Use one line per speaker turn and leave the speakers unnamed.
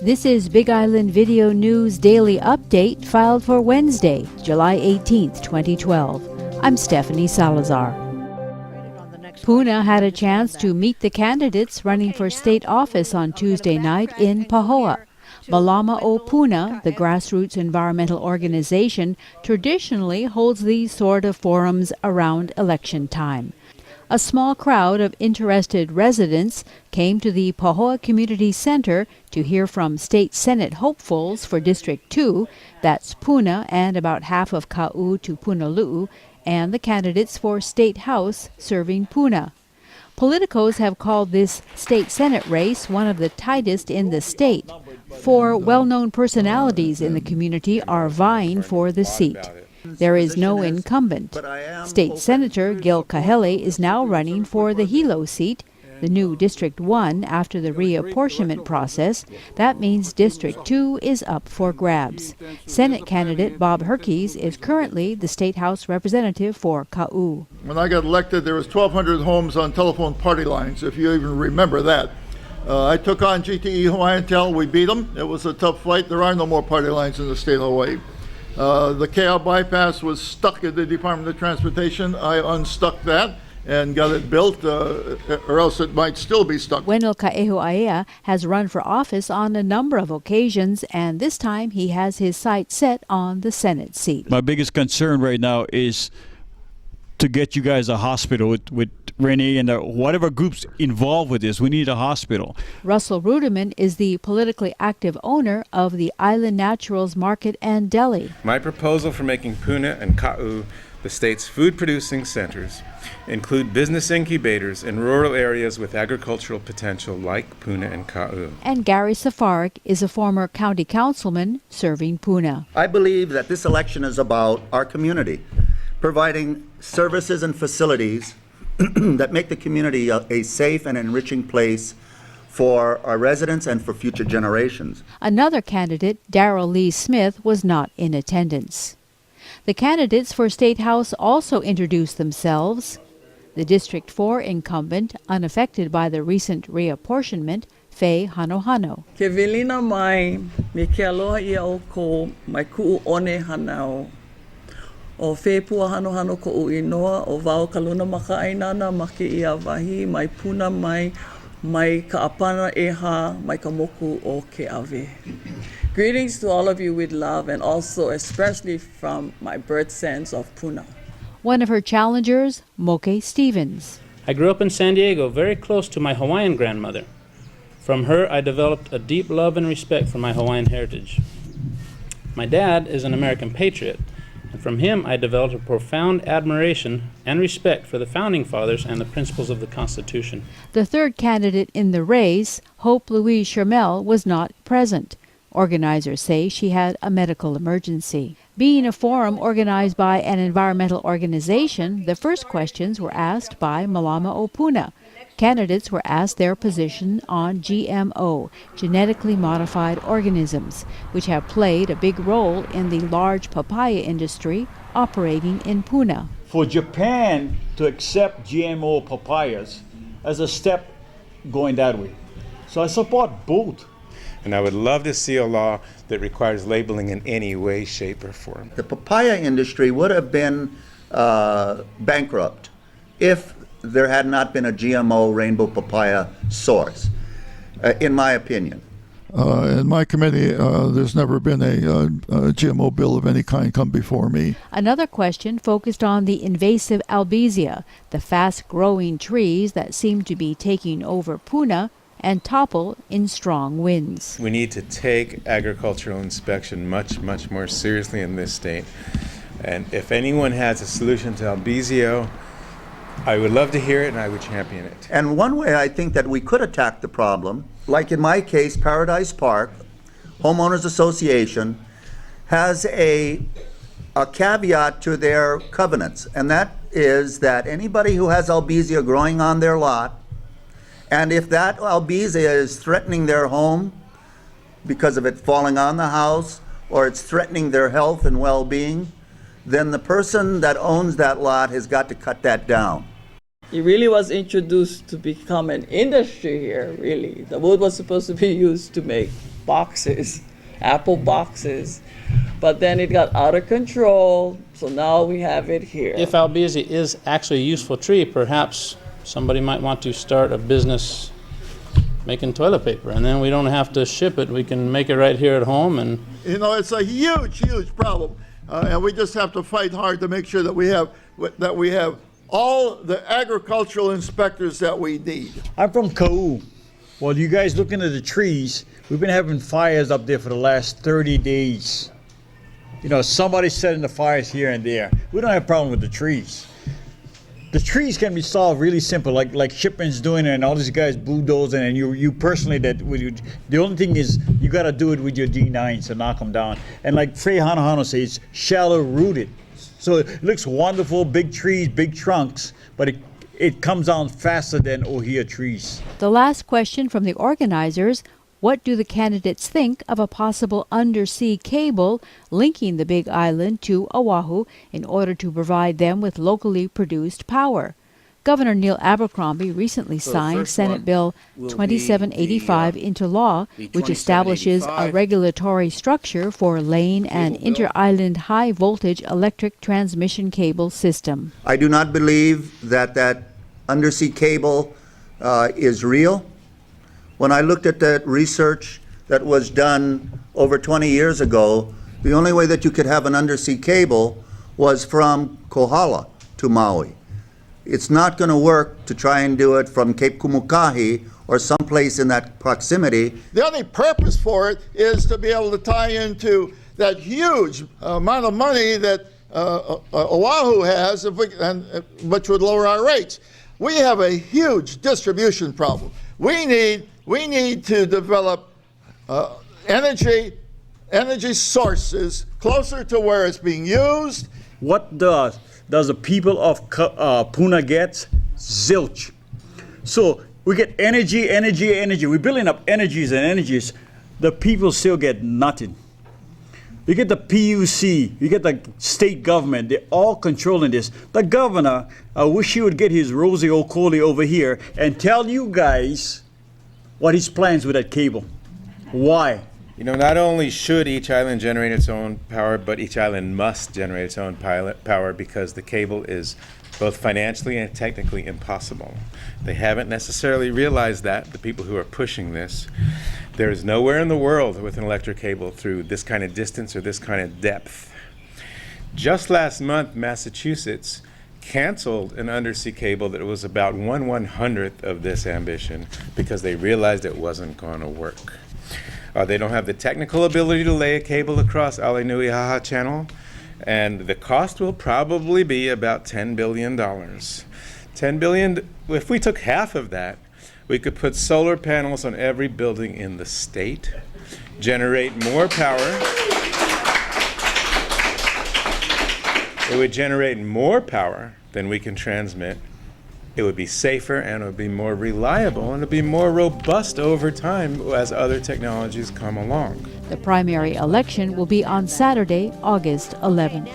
This is Big Island Video News Daily Update filed for Wednesday, July 18th, 2012. I'm Stephanie Salazar. Puna had a chance to meet the candidates running for state office on Tuesday night in Pahoa. Malama o Puna, the grassroots environmental organization, traditionally holds these sort of forums around election time. A small crowd of interested residents came to the Pahoa Community Center to hear from state Senate hopefuls for District 2, that's Puna and about half of Ka'u to Punalu'u, and the candidates for State House serving Puna. Politicos have called this state Senate race one of the tightest in the state. Four well-known personalities in the community are vying for the seat. There is no incumbent. State Senator Gil Kahele is now running for the Hilo seat, the new District 1 after the reapportionment process. That means District 2 is up for grabs. Senate candidate Bob Herkes is currently the State House representative for Ka'u.
When I got elected, there was 1,200 homes on telephone party lines, if you even remember that. I took on GTE Hawaiian Tel. We beat them. It was a tough fight. There are no more party lines in the state of Hawaii. The KL bypass was stuck at the Department of Transportation. I unstuck that and got it built, or else it might still be stuck.
Wendell Kaehuaea has run for office on a number of occasions, and this time he has his sights set on the Senate seat.
My biggest concern right now is to get you guys a hospital with Renee and whatever groups involved with this. We need a hospital.
Russell Ruderman is the politically active owner of the Island Naturals Market and Deli.
My proposal for making Puna and Ka'u the state's food-producing centers include business incubators in rural areas with agricultural potential like Puna and Ka'u.
And Gary Safarik is a former county councilman serving Puna.
I believe that this election is about our community, providing services and facilities that make the community a safe and enriching place for our residents and for future generations.
Another candidate, Darrell Lee Smith, was not in attendance. The candidates for State House also introduced themselves. The District 4 incumbent, unaffected by the recent reapportionment, Faye Hanohano.
Ke vilina mai, me ke aloha ia o ko mai ku'u one hanao. O Faye pua hanohano ko uinoa, o wao kaluna maka ainana, make ia wahi, mai Puna mai ka apana eha, mai ka moku o ke ave. Greetings to all of you with love, and also especially from my birth sense of Puna.
One of her challengers, Moke Stevens.
I grew up in San Diego, very close to my Hawaiian grandmother. From her, I developed a deep love and respect for my Hawaiian heritage. My dad is an American patriot, and from him I developed a profound admiration and respect for the Founding Fathers and the principles of the Constitution.
The third candidate in the race, Hope Louise Shermel, was not present. Organizers say she had a medical emergency. Being a forum organized by an environmental organization, the first questions were asked by Malama o Puna. Candidates were asked their position on GMO, genetically modified organisms, which have played a big role in the large papaya industry operating in Puna.
For Japan to accept GMO papayas as a step going that way. So I support both.
And I would love to see a law that requires labeling in any way, shape, or form.
The papaya industry would have been bankrupt if there had not been a GMO rainbow papaya source, in my opinion.
In my committee, there's never been a GMO bill of any kind come before me.
Another question focused on the invasive albizia, the fast-growing trees that seem to be taking over Puna and topple in strong winds.
We need to take agricultural inspection much, much more seriously in this state. And if anyone has a solution to albizio, I would love to hear it, and I would champion it.
And one way I think that we could attack the problem, like in my case, Paradise Park Homeowners Association has a caveat to their covenants, and that is that anybody who has albizia growing on their lot, and if that albizia is threatening their home because of it falling on the house, or it's threatening their health and well-being, then the person that owns that lot has got to cut that down.
It really was introduced to become an industry here, really. The wood was supposed to be used to make boxes, Apple boxes. But then it got out of control, so now we have it here.
If albizia is actually a useful tree, perhaps somebody might want to start a business making toilet paper, and then we don't have to ship it. We can make it right here at home. And
You know, it's a huge, huge problem, and we just have to fight hard to make sure that we have all the agricultural inspectors that we need.
I'm from Kau. Well, you guys looking at the trees, we've been having fires up there for the last 30 days. You know, somebody's setting the fires here and there. We don't have a problem with the trees. The trees can be solved really simple, like Shipman's doing it and all these guys bulldozing, and you personally, the only thing is you got to do it with your D9s to knock them down. And like Frei Hanohano says, shallow rooted. So it looks wonderful, big trees, big trunks, but it comes down faster than Ohia trees.
The last question from the organizers: what do the candidates think of a possible undersea cable linking the Big Island to Oahu in order to provide them with locally produced power? Governor Neil Abercrombie recently signed Senate Bill 2785 into law, which establishes a regulatory structure for lane and inter-island high-voltage electric transmission cable system.
I do not believe that undersea cable is real. When I looked at that research that was done over 20 years ago, the only way that you could have an undersea cable was from Kohala to Maui. It's not going to work to try and do it from Cape Kumukahi or someplace in that proximity.
The only purpose for it is to be able to tie into that huge amount of money that Oahu has, which would lower our rates. We have a huge distribution problem. We need to develop energy sources closer to where it's being used.
What does the people of Puna get? Zilch. So we get energy. We're building up energies and energies. The people still get nothing. You get the PUC, you get the state government, they're all controlling this. The governor, I wish he would get his Rosie O'Coley over here and tell you guys what his plans with that cable. Why?
You know, not only should each island generate its own power, but each island must generate its own power because the cable is both financially and technically impossible. They haven't necessarily realized that, the people who are pushing this. There is nowhere in the world with an electric cable through this kind of distance or this kind of depth. Just last month, Massachusetts canceled an undersea cable that was about 1/100th of this ambition because they realized it wasn't going to work. They don't have the technical ability to lay a cable across Alenuihaha Channel, and the cost will probably be about $10 billion. $10 billion, if we took half of that, we could put solar panels on every building in the state, generate more power. It would generate more power than we can transmit. It would be safer and it would be more reliable and it would be more robust over time as other technologies come along.
The primary election will be on Saturday, August 11th.